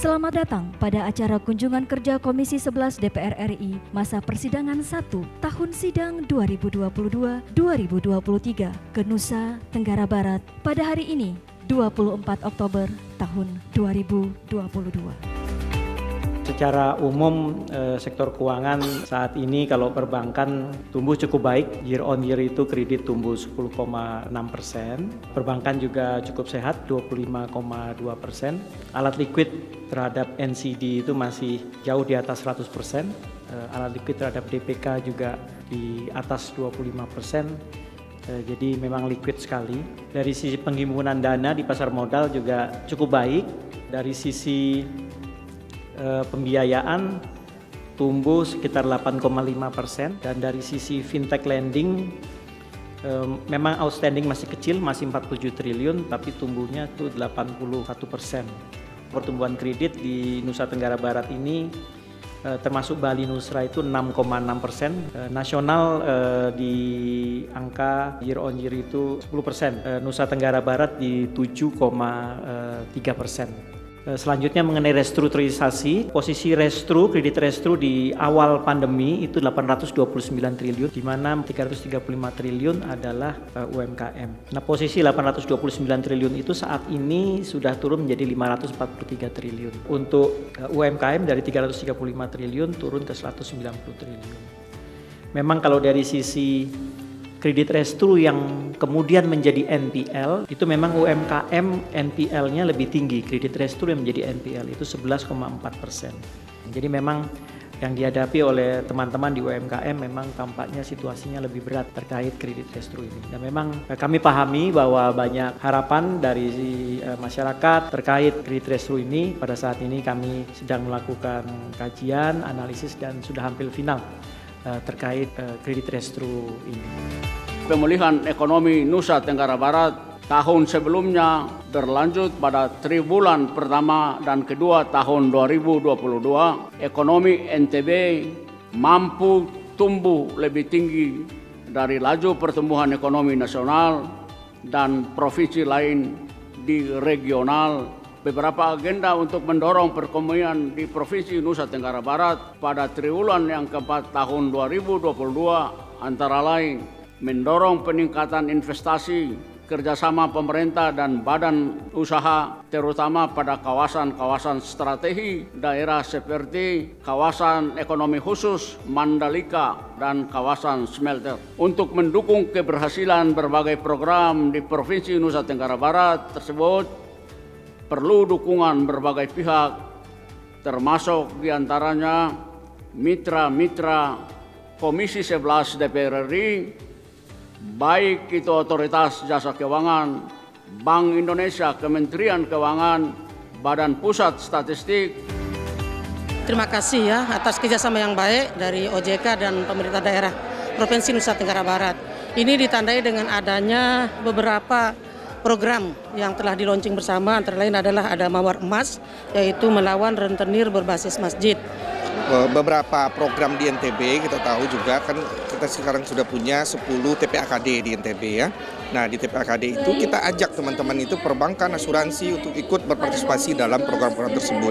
Selamat datang pada acara kunjungan kerja Komisi 11 DPR RI masa persidangan 1 tahun sidang 2022-2023 ke Nusa Tenggara Barat pada hari ini 24 Oktober tahun 2022. Secara umum sektor keuangan saat ini kalau perbankan tumbuh cukup baik, year on year itu kredit tumbuh 10,6%, perbankan juga cukup sehat 25,2%, alat liquid terhadap NCD itu masih jauh di atas 100%, alat liquid terhadap DPK juga di atas 25%. Jadi memang liquid sekali. Dari sisi penghimpunan dana di pasar modal juga cukup baik. Dari sisi pembiayaan tumbuh sekitar 8,5%, dan dari sisi fintech lending memang outstanding masih kecil, masih 47 triliun, tapi tumbuhnya itu 81%. Pertumbuhan kredit di Nusa Tenggara Barat ini termasuk Bali Nusra itu 6,6%, nasional di angka year on year itu 10%, Nusa Tenggara Barat di 7,3%. Selanjutnya mengenai restrukturisasi, posisi kredit restru di awal pandemi itu 829 triliun, di mana 335 triliun adalah UMKM. Nah, posisi 829 triliun itu saat ini sudah turun menjadi 543 triliun. Untuk UMKM dari 335 triliun turun ke 190 triliun. Memang kalau dari sisi kredit restru yang kemudian menjadi NPL, itu memang UMKM NPL-nya lebih tinggi. Kredit restru yang menjadi NPL itu 11,4%. Jadi memang yang dihadapi oleh teman-teman di UMKM memang tampaknya situasinya lebih berat terkait kredit restru ini. Dan memang kami pahami bahwa banyak harapan dari masyarakat terkait kredit restru ini. Pada saat ini kami sedang melakukan kajian, analisis, dan sudah hampir final terkait kredit restru ini. Pemulihan ekonomi Nusa Tenggara Barat tahun sebelumnya berlanjut pada triwulan pertama dan kedua tahun 2022. Ekonomi NTB mampu tumbuh lebih tinggi dari laju pertumbuhan ekonomi nasional dan provinsi lain di regional. Beberapa agenda untuk mendorong perekonomian di Provinsi Nusa Tenggara Barat pada triwulan yang keempat tahun 2022 antara lain mendorong peningkatan investasi, kerjasama pemerintah dan badan usaha terutama pada kawasan-kawasan strategi daerah seperti kawasan ekonomi khusus Mandalika dan kawasan smelter. Untuk mendukung keberhasilan berbagai program di Provinsi Nusa Tenggara Barat tersebut, perlu dukungan berbagai pihak, termasuk diantaranya mitra-mitra Komisi 11 DPR RI, baik itu Otoritas Jasa Keuangan, Bank Indonesia, Kementerian Keuangan, Badan Pusat Statistik. Terima kasih ya atas kerjasama yang baik dari OJK dan pemerintah daerah Provinsi Nusa Tenggara Barat. Ini ditandai dengan adanya beberapa program yang telah di-launching bersama, antara lain adalah ada Mawar Emas, yaitu melawan rentenir berbasis masjid. Beberapa program di NTB kita tahu juga kan kita sekarang sudah punya 10 TPAKD di NTB ya. Nah di TPAKD itu kita ajak teman-teman itu perbankan, asuransi untuk ikut berpartisipasi dalam program-program tersebut.